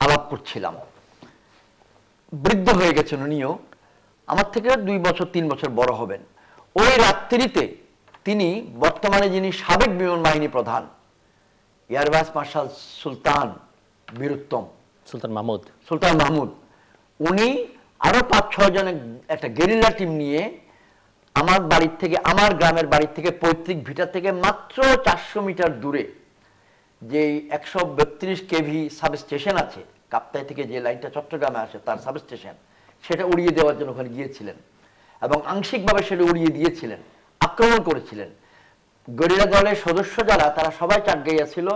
আলাপ করছিলাম। বৃদ্ধ হয়ে গেছেন উনিও, আমার থেকে 2 বছর 3 বছর বড় হবেন। ওই রাত্রিতে তিনি বর্তমানে যিনি সাবেক বিমান বাহিনী প্রধান এয়ার ভাইস মার্শাল সুলতান বীরুত্তম, সুলতান মাহমুদ, উনি আরো 5-6 জন একটা গেরিলা টিম নিয়ে আমার বাড়ির থেকে, আমার গ্রামের বাড়ির থেকে, পৈতৃক ভিটা থেকে মাত্র 400 মিটার দূরে যে 132 কেভি সাবস্টেশন আছে, কাপ্তাই থেকে যে লাইনটা চট্টগ্রামে আসে তার সাবস্টেশন, সেটা উড়িয়ে দেওয়ার জন্য ওখানে গিয়েছিলেন এবং আংশিকভাবে সেটা উড়িয়ে দিয়েছিলেন, আক্রমণ করেছিলেন। গেরিলা দলের সদস্য যারা, তারা সবাই চাটগাইয়া ছিল,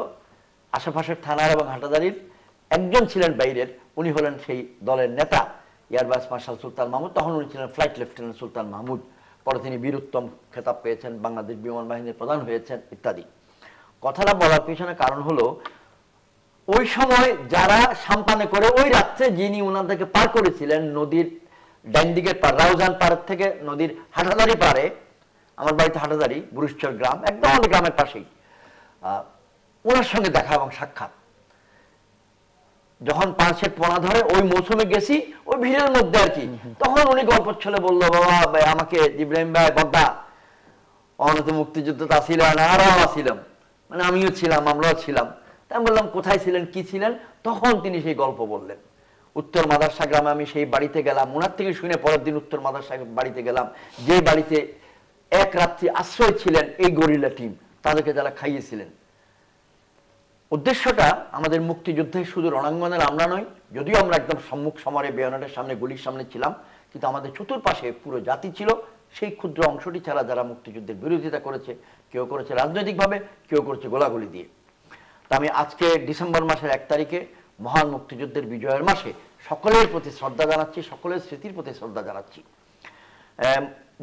আশেপাশের থানার এবং হাটাদারির। একজন ছিলেন বাইরের, উনি হলেন সেই দলের নেতা এয়ার ভাইস মার্শাল সুলতান মাহমুদ। তখন উনি ছিলেন ফ্লাইট লেফটেন্যান্ট সুলতান মাহমুদ, পরে তিনি বীরুত্তম খেতাব পেয়েছেন, বাংলাদেশ বিমান বাহিনীর প্রধান হয়েছেন ইত্যাদি। কথাটা বলার পিছনে কারণ হলো, ওই সময় যারা সাম্পানে করে ওই রাত্রে যিনি ওনাদেরকে পার করেছিলেন নদীর ডাইন দিকের পার, রাউজান পার থেকে নদীর হাটাদারি পারে, আমার বাড়িতে হাটাদারি বুরুশচর গ্রাম, একদম আমাদের গ্রামের পাশেই, ওনার সঙ্গে দেখা এবং সাক্ষাৎ। যখন পাঁচের পোনা ধরে ওই মৌসুমে গেছি, ওই ভিড়ের মধ্যে আর কি, তখন উনি গল্প ছলে বললো, বাবা আমাকে ইব্রাহিম ভাই বদ্দা অনত মুক্তিযুদ্ধ তা ছিল না, আরো ছিলাম, মানে আমিও ছিলাম, আমরাও ছিলাম। তাই বললাম কোথায় ছিলেন, কি ছিলেন? তখন তিনি সেই গল্প বললেন। উত্তর মাদারসা গ্রামে আমি সেই বাড়িতে গেলাম, ওনার থেকে শুনে পরের দিন উত্তর মাদারসা বাড়িতে গেলাম, যে বাড়িতে এক রাত্রি আশ্রয় ছিলেন এই গরিলা টিম, তাদেরকে যারা খাইয়েছিলেন। উদ্দেশ্যটা আমাদের মুক্তিযুদ্ধে শুধু রণাঙ্গনের আমরা নই, যদিও আমরা একদম সম্মুখ সমরে বেয়নেটের সামনে, গুলির সামনে ছিলাম, কিন্তু আমাদের চতুর্পাশে পুরো জাতি ছিল। সেই ক্ষুদ্র অংশটি ছাড়া যারা মুক্তিযুদ্ধের বিরোধিতা করেছে, কেউ করেছে রাজনৈতিকভাবে, কেউ করেছে গোলাগুলি দিয়ে। তা আমি আজকে ডিসেম্বর মাসের 1 তারিখে মহান মুক্তিযুদ্ধের বিজয়ের মাসে সকলের প্রতি শ্রদ্ধা জানাচ্ছি, সকলের স্মৃতির প্রতি শ্রদ্ধা জানাচ্ছি।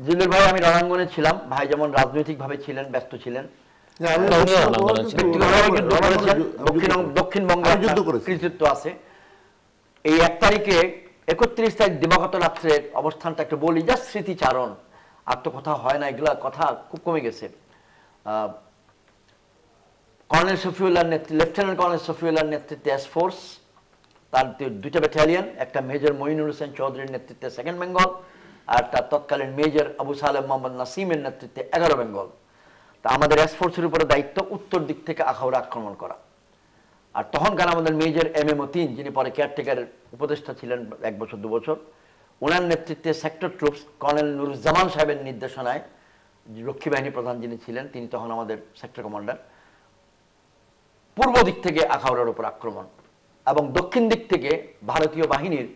জিল্লুর ভাই, আমি রণাঙ্গনে ছিলাম, ভাই যেমন রাজনৈতিকভাবে ছিলেন, ব্যস্ত ছিলেন, দক্ষিণবঙ্গে কৃতিত্ব আছে। এই 1 তারিখে 31 তারিখ দিবাগত রাত্রের অবস্থানটা একটু বলি, যা স্মৃতিচারণ, আর তো কথা হয় না, এগুলা কথা খুব কমে গেছে। কর্নেল শফিউল্লাহর নেতৃত্বে, লেফটেন্যান্ট কর্নেল শফিউল্লাহর নেতৃত্বে এসফোর্স, তার 2টা ব্যাটালিয়ন, একটা মেজর মঈনুর হোসেন চৌধুরীর নেতৃত্বে 2nd বেঙ্গল, আর তার তৎকালীন মেজর আবু সালেম মোহাম্মদ নাসিমের নেতৃত্বে 11 বেঙ্গল। তা আমাদের এসফোর্সের উপরে দায়িত্ব উত্তর দিক থেকে আখাউড়া আক্রমণ করা। আর তখনকার আমাদের মেজর MMO3, যিনি পরে কেয়ারটেকারের উপদেষ্টা ছিলেন 1 বছর 2 বছর, ওনার নেতৃত্বে সেক্টর ট্রুপস, কর্নেল নুরুজ্জামান সাহেবের নির্দেশনায়, রক্ষী বাহিনী প্রধান যিনি ছিলেন, তিনি তখন আমাদের সেক্টর কমান্ডার, পূর্ব দিক থেকে আখাউড়ার উপর আক্রমণ, এবং দক্ষিণ দিক থেকে ভারতীয় বাহিনীর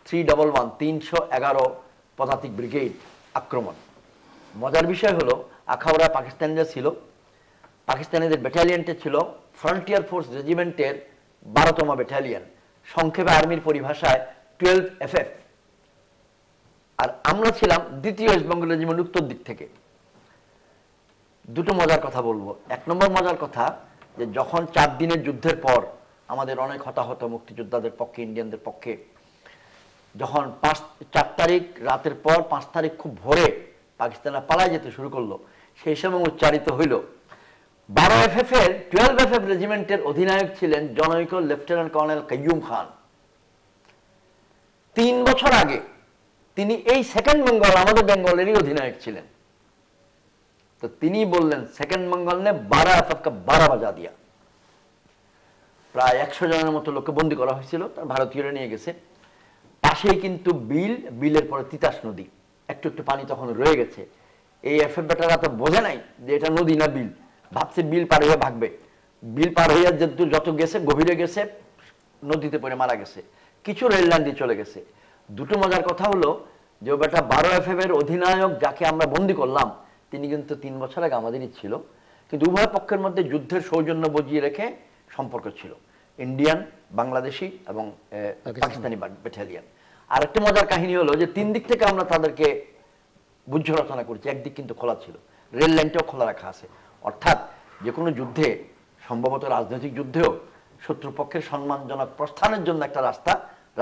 311 311 পদাতিক ব্রিগেড আক্রমণ। মজার বিষয় হলো, আখাউড়া পাকিস্তানিরা ছিল, পাকিস্তানিদের ব্যাটালিয়নটা ছিল ফ্রন্টিয়ার ফোর্স রেজিমেন্টের 12তম ব্যাটালিয়ন, সংক্ষেপে আর্মির পরিভাষায় 12FF। আর আমরা ছিলাম 2য় ওয়েস্ট বেঙ্গল রেজিমেন্ট উত্তর দিক থেকে। দুটো মজার কথা বলবো। 1 নম্বর মজার কথা, যে যখন 4 দিনের যুদ্ধের পর আমাদের অনেক হতাহত মুক্তিযোদ্ধাদের পক্ষে, ইন্ডিয়ানদের পক্ষে, যখন 4 তারিখ রাতের পর 5 তারিখ খুব ভোরে পাকিস্তানরা পালায় যেতে শুরু করলো, সেই সময় উচ্চারিত হইল 12FF এর 12FF রেজিমেন্টের অধিনায়ক ছিলেন জনৈক লেফটেন্যান্ট কর্নেল কাইয়ুম খান। 3 বছর আগে তিনি এই 2nd বেঙ্গল, আমাদের বেঙ্গলেরই অধিনায়ক ছিলেন। তো তিনি বললেন 2nd বেঙ্গল নে 12FF কা 12 বাজা দিয়া। প্রায় 100 জনের মতো লোককে বন্দী করা হয়েছিল, তার ভারতীয়রা নিয়ে গেছে। পাশেই কিন্তু বিলের পরে তিতাস নদী, একটু একটু পানি তখন রয়ে গেছে। এই এফএফ ব্যাটারা তো বোঝে নাই যে এটা নদী না বিল, ভাবছে বিল পার হয়ে ভাগবে। বিল পার হইয়া যত গেছে, গভীরে গেছে, নদীতে পড়ে মারা গেছে, কিছু রেল লাইন দিয়ে চলে গেছে। দুটো মজার কথা হলো যে ও বেটা 12FF এর অধিনায়ক যাকে আমরা বন্দী করলাম, তিনি কিন্তু 3 বছর আগে আমাদেরই ছিল, কিন্তু উভয় পক্ষের মধ্যে যুদ্ধের সৌজন্য বজিয়ে রেখে সম্পর্ক ছিল, ইন্ডিয়ান, বাংলাদেশি এবং পাকিস্তানি ব্যাটালিয়ন। আর একটা মজার কাহিনী হলো যে 3 দিক থেকে আমরা তাদেরকে বুঝ রচনা করছি, একদিক কিন্তু খোলা ছিল, রেল লাইনটাও খোলা রাখা আছে। অর্থাৎ যে কোনো যুদ্ধে, সম্ভবত রাজনৈতিক যুদ্ধেও, শত্রুপক্ষের সম্মানজনক প্রস্থানের জন্য একটা রাস্তা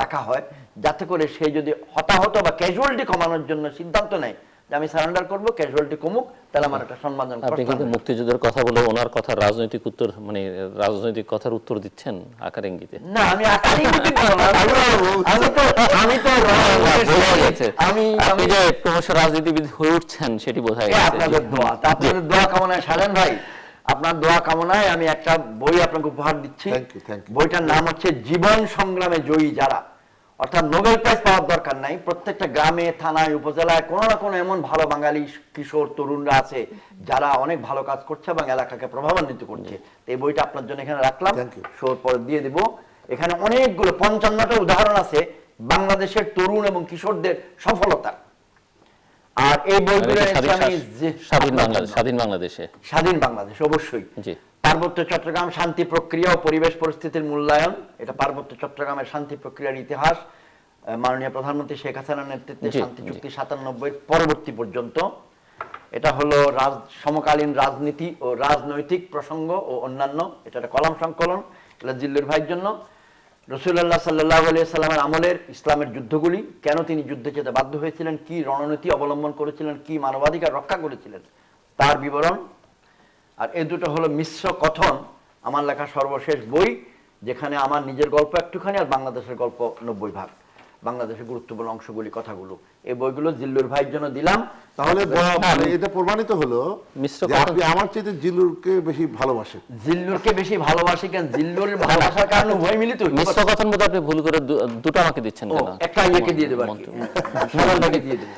রাখা হয়, যাতে করে সে যদি হতাহত বা ক্যাজুয়ালিটি কমানোর জন্য সিদ্ধান্ত নেয়, যে আমি সারেন্ডার করবো, ক্যাজুয়ালিটি কমুক, তাহলে আমার একটা সম্মানজনক। আপনি কিন্তু মুক্তিযুদ্ধের কথা বলে ওনার কথা রাজনৈতিক উত্তর, মানে রাজনৈতিক কথার উত্তর দিচ্ছেন আকার ইঙ্গিতে। না, আমি আকার ইঙ্গিতে দিব না, আমি যে ক্রমশ রাজনীতিবিদ হয়ে উঠছেন সেটি বোঝা গেছে। আপনাদের দোয়া, আপনাদের দোয়া কামনায় শাহজাহান ভাই, আপনার দোয়া কামনায় আমি একটা বই আপনাকে উপহার দিচ্ছি। বইটার নাম হচ্ছে জীবন সংগ্রামে জয়ী যারা। অর্থাৎ নোবেল প্রাইজ পাওয়ার দরকার নাই, প্রত্যেকটা গ্রামে, থানায়, উপজেলায় কোনো না কোনো এমন ভালো বাঙালি কিশোর তরুণরা আছে যারা অনেক ভালো কাজ করছে এবং এলাকাকে প্রভাবান্বিত করছে। এই বইটা আপনার জন্য এখানে রাখলাম, শোর পরে দিয়ে দিব। এখানে অনেকগুলো 55টা উদাহরণ আছে বাংলাদেশের তরুণ এবং কিশোরদের সফলতা। আর এই বইগুলো স্বাধীন বাংলাদেশ অবশ্যই, পার্বত্য চট্টগ্রাম শান্তি প্রক্রিয়া ও পরিবেশ পরিস্থিতির মূল্যায়ন, এটা পার্বত্য চট্টগ্রামের শান্তি প্রক্রিয়ার ইতিহাস, মাননীয় প্রধানমন্ত্রী শেখ হাসিনার নেতৃত্বে শান্তি চুক্তি 97 পরবর্তী পর্যন্ত। এটা হলো সমকালীন রাজনীতি ও রাজনৈতিক প্রসঙ্গ ও অন্যান্য, এটা একটা কলাম সংকলন, এটা জিল্লুর ভাইয়ের জন্য। রাসূলুল্লাহ সাল্লাল্লাহু আলাইহি সাল্লামের আমলের ইসলামের যুদ্ধগুলি, কেন তিনি যুদ্ধে যেতে বাধ্য হয়েছিলেন, কি রণনীতি অবলম্বন করেছিলেন, কি মানবাধিকার রক্ষা করেছিলেন, তার বিবরণ। আর এই দুটো হলো মিশ্র কথন, আমার লেখা সর্বশেষ বই, যেখানে আমার নিজের গল্প একটুখানি আর বাংলাদেশের গল্প 90 ভাগ, বাংলাদেশের গুরুত্বপূর্ণ অংশগুলি, কথাগুলো। এই বইগুলো জিল্লুর ভাইয়ের জন্য দিলাম। তাহলে এটা প্রমাণিত হলো যে আপনি আমার চাইতে জিল্লুরকে বেশি ভালোবাসেন। জিল্লুরকে বেশি ভালোবাসি কেন? জিল্লুর ভালোবাসার কারণে উভয় মিলিত। মিশ্র কথন বোধ আপনি ভুল করে দুটো আমাকে দিচ্ছেন কেন? একটা ইয়েকে দিয়ে দেবো, সবাইকে দিয়ে দেবো।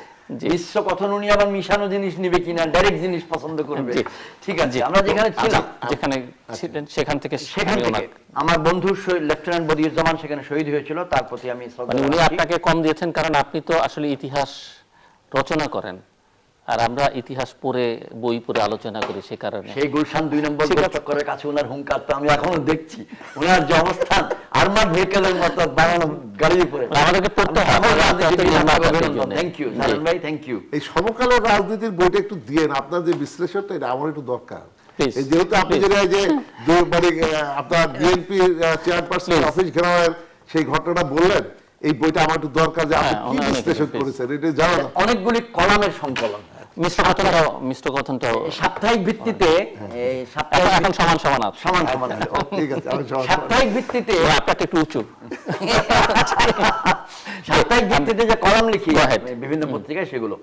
মিশ্র কথন উনি আবার মিশানো জিনিস নিবে কিনা, ডাইরেক্ট জিনিস পছন্দ করবে। ঠিক আছে, আমরা যেখানে ছিলাম, যেখানে ছিলেন সেখান থেকে আমার বন্ধু লেফটেন্যান্ট বদিউজ্জামান সেখানে শহীদ হয়েছিল, তার প্রতি আমি উনি আপনাকে কম দিয়েছেন, কারণ আপনি তো আসলে ইতিহাস রচনা করেন আর আমরা ইতিহাস পড়ে বই পড়ে আলোচনা করি, সে কারণে। সেই গুলশান 2 নম্বর চক্করের কাছে ওনার হুঙ্কার তো আমি এখনো দেখছি, ওনার যে অবস্থান আর্মার্ড ভেহিকলের মতো বানানো গাড়ির উপরে। আমাদেরকে পড়তে হবে। থ্যাংক ইউ নারায়ণ ভাই, থ্যাংক ইউ। এই সমকালীন রাজনীতির বইটা একটু দিয়েন, আপনার যে বিশ্লেষণটা এটা আমার একটু দরকার। যেহেতু আপনি যেটা যে মানে আপনার বিএনপি চেয়ারপারসন অফিস ঘেরাওয়ের সেই ঘটনাটা বললেন, এই বইটা আমার একটু দরকার যে আপনি কি বিশ্লেষণ করেছেন এটা জানা। অনেকগুলি কলামের সংকলন, মিশ্র কথনটা সাপ্তাহিক ভিত্তিতে, সাপ্তাহিক ভিত্তিতে একটু উঁচু, সাপ্তাহিক ভিত্তিতে যে কলাম লিখি বিভিন্ন পত্রিকায়, সেগুলো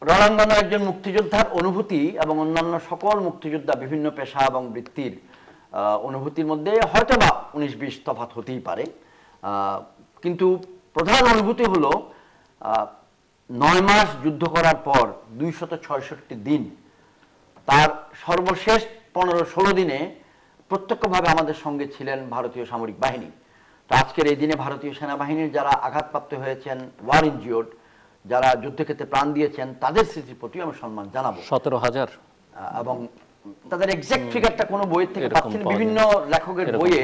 রণাঙ্গনে একজন মুক্তিযোদ্ধার অনুভূতি এবং অন্যান্য সকল মুক্তিযোদ্ধা বিভিন্ন পেশা এবং বৃত্তির অনুভূতির মধ্যে হয়তো বা 19-20 তফাৎ হতেই পারে, কিন্তু প্রধান অনুভূতি হলো 9 মাস যুদ্ধ করার পর 266 দিন, তার সর্বশেষ 15-16 দিনে প্রত্যক্ষভাবে আমাদের সঙ্গে ছিলেন ভারতীয় সামরিক বাহিনী। তো আজকের এই দিনে ভারতীয় সেনাবাহিনীর যারা আঘাতপ্রাপ্ত হয়েছেন, ওয়ার ইনজিওর্ড, যারা যুদ্ধক্ষেত্রে প্রাণ দিয়েছেন, তাদের স্মৃতির প্রতি আমি সম্মান জানাবো। 17,000 এবং তাদের এক্সাক্ট ফিগারটা কোনো বইয়ের থেকে পাচ্ছি না, বিভিন্ন লেখকের বইয়ে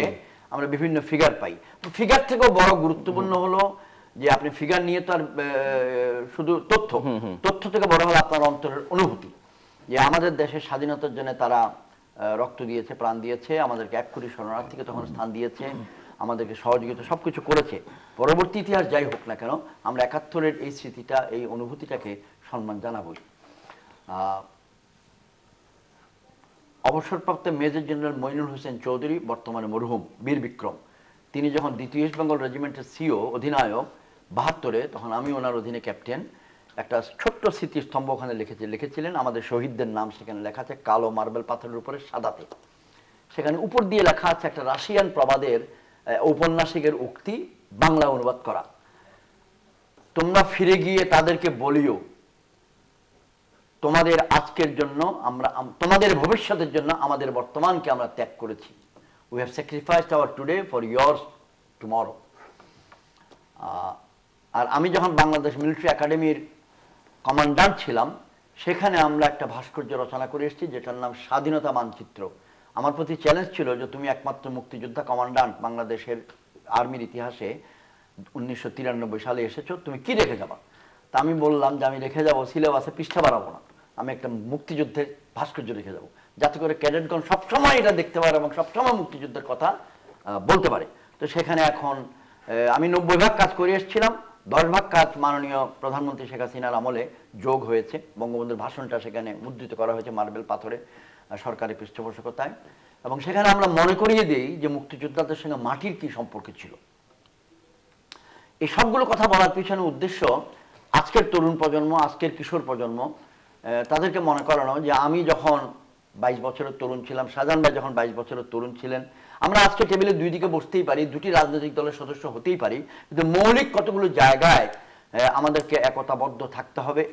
আমরা বিভিন্ন ফিগার পাই। ফিগার থেকেও বড় গুরুত্বপূর্ণ হলো যে আপনি ফিগার নিয়ে তো আর শুধু তথ্য থেকে বড় হলো আপনার অন্তরের অনুভূতি, যে আমাদের দেশের স্বাধীনতার জন্য তারা রক্ত দিয়েছে, প্রাণ দিয়েছে, আমাদেরকে 1 কোটি শরণার্থীকে তখন স্থান দিয়েছে, আমাদেরকে সহযোগিতা সবকিছু করেছে। পরবর্তী ইতিহাস যাই হোক না কেন, আমরা 71-এর এই স্মৃতিটা, এই অনুভূতিটাকে সম্মান জানাবই। অবসরপ্রাপ্ত মেজর জেনারেল মইনুল হোসেন চৌধুরী, বর্তমানে মরহুম, বীর বিক্রম, তিনি যখন 2য় ইস্ট বেঙ্গল রেজিমেন্টের সিও অধিনায়ক 72-এ, তখন আমি ওনার অধীনে ক্যাপ্টেন, একটা ছোট্ট স্মৃতিস্তম্ভ ওখানে লিখেছিলেন, আমাদের শহীদদের নাম সেখানে লেখা আছে কালো মার্বেল পাথরের উপরে সাদাতে। সেখানে উপর দিয়ে লেখা আছে একটা রাশিয়ান প্রবাদের ঔপন্যাসিকের উক্তি, বাংলা অনুবাদ করা, তোমরা ফিরে গিয়ে তাদেরকে বলিও তোমাদের আজকের জন্য আমরা, তোমাদের ভবিষ্যতের জন্য আমাদের বর্তমানকে আমরা ত্যাগ করেছি। We have sacrificed our today for yours tomorrow. আর আমি যখন বাংলাদেশ মিলিটারি একাডেমির কমান্ডান্ট ছিলাম, সেখানে আমরা একটা ভাস্কর্য রচনা করে এসেছি যেটার নাম স্বাধীনতা মানচিত্র। আমার প্রতি চ্যালেঞ্জ ছিল যে তুমি একমাত্র মুক্তিযোদ্ধা কমান্ডান্ট বাংলাদেশের আর্মির ইতিহাসে 1993 সালে এসেছো, তুমি কি রেখে যাবা? তা আমি বললাম যে আমি রেখে যাবো, সিলেবাসে পৃষ্ঠা বাড়াবো না, আমি একটা মুক্তিযুদ্ধের ভাস্কর্য রেখে যাবো, যাতে করে ক্যাডেটগণ সবসময় এটা দেখতে পারে এবং সবসময় মুক্তিযুদ্ধের কথা বলতে পারে। তো সেখানে এখন আমি 90 ভাগ কাজ করে এসেছিলাম, 10 ভাগ কাজ মাননীয় প্রধানমন্ত্রী শেখ হাসিনার আমলে যোগ হয়েছে। বঙ্গবন্ধুর ভাষণটা সেখানে মুদ্রিত করা হয়েছে মার্বেল পাথরে সরকারি পৃষ্ঠপোষকতায়, এবং সেখানে আমরা মনে করিয়ে দিই যে মুক্তিযোদ্ধাদের সঙ্গে মাটির কি সম্পর্ক ছিল। এই সবগুলো কথা বলার পিছনে উদ্দেশ্য আজকের তরুণ প্রজন্ম, আজকের কিশোর প্রজন্ম, তাদেরকে মনে করানো যে আমি যখন 22 বছরের তরুণ ছিলাম, শাহজাহান ভাই যখন 22 বছরের তরুণ ছিলেন, আমরা আজকে টেবিলে দুই দিকে বসতেই পারি, দুটি রাজনৈতিক দলের সদস্য হতেই পারি, কিন্তু মৌলিক কতগুলো জায়গায় আমাদেরকে একতাবদ্ধ থাকতে হবে।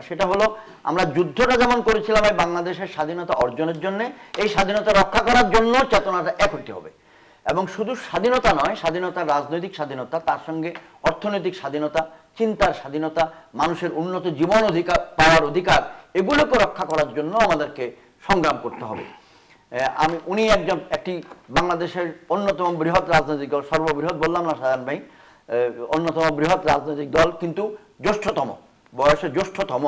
সেটা হলো আমরা যুদ্ধটা যেমন করেছিলাম এই বাংলাদেশের স্বাধীনতা অর্জনের জন্য, এই স্বাধীনতা রক্ষা করার জন্য চেতনাটা এক হতে হবে। এবং শুধু স্বাধীনতা নয়, স্বাধীনতা রাজনৈতিক স্বাধীনতা, তার সঙ্গে অর্থনৈতিক স্বাধীনতা, চিন্তার স্বাধীনতা, মানুষের উন্নত জীবন অধিকার পাওয়ার অধিকার, এগুলোকে রক্ষা করার জন্য আমাদেরকে সংগ্রাম করতে হবে। উনি একটি বাংলাদেশের অন্যতম বৃহৎ রাজনৈতিক দল, সর্ববৃহৎ বললাম না শাহজাহান ভাই, অন্যতম বৃহৎ রাজনৈতিক দল, কিন্তু জ্যেষ্ঠতম, বয়সে জ্যেষ্ঠতম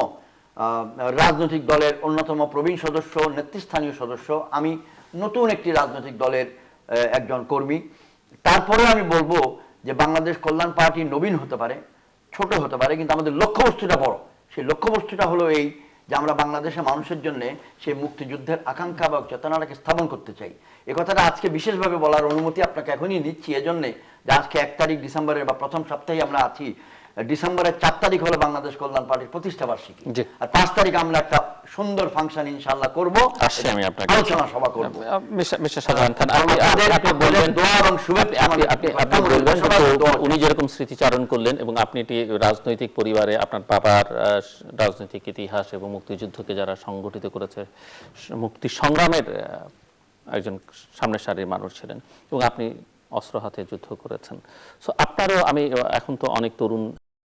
রাজনৈতিক দলের অন্যতম প্রবীণ সদস্য, নেতৃস্থানীয় সদস্য। আমি নতুন একটি রাজনৈতিক দলের একজন কর্মী। তারপরে আমি বলবো যে বাংলাদেশ কল্যাণ পার্টি নবীন হতে পারে, ছোট হতে পারে, কিন্তু আমাদের লক্ষ্যবস্তুটা বড়। সেই লক্ষ্যবস্তুটা হলো এই যে আমরা বাংলাদেশের মানুষের জন্য সেই মুক্তিযুদ্ধের আকাঙ্ক্ষা বা চেতনাটাকে স্থাপন করতে চাই। এ কথাটা আজকে বিশেষভাবে বলার অনুমতি আপনাকে এখনই দিচ্ছি, এজন্য যে আজকে 1 তারিখ ডিসেম্বরের বা প্রথম সপ্তাহে আমরা আছি। ডিসেম্বরের 4 তারিখ হলো বাংলাদেশ কল্যাণ পার্টির প্রতিষ্ঠা বার্ষিকী, আর 5 তারিখ আমরা একটা সুন্দর ফাংশন ইনশাআল্লাহ করব, আমি আপনাকে আলোচনা সভা করব। মিস্টার শাহজাহান খান, আপনি বলবেন দোয়া এবং শুভেচ্ছা, আপনি বলবেন উনি যেরকম স্মৃতিচারণ করলেন, এবং আপনি এটি রাজনৈতিক পরিবারে আপনার বাবার রাজনৈতিক ইতিহাস এবং মুক্তিযুদ্ধকে যারা সংগঠিত করেছে, মুক্তি সংগ্রামের একজন সামনের সারির মানুষ ছিলেন, এবং আপনি অস্ত্র হাতে যুদ্ধ করেছেন। সো আপনারও, আমি এখন তো অনেক তরুণ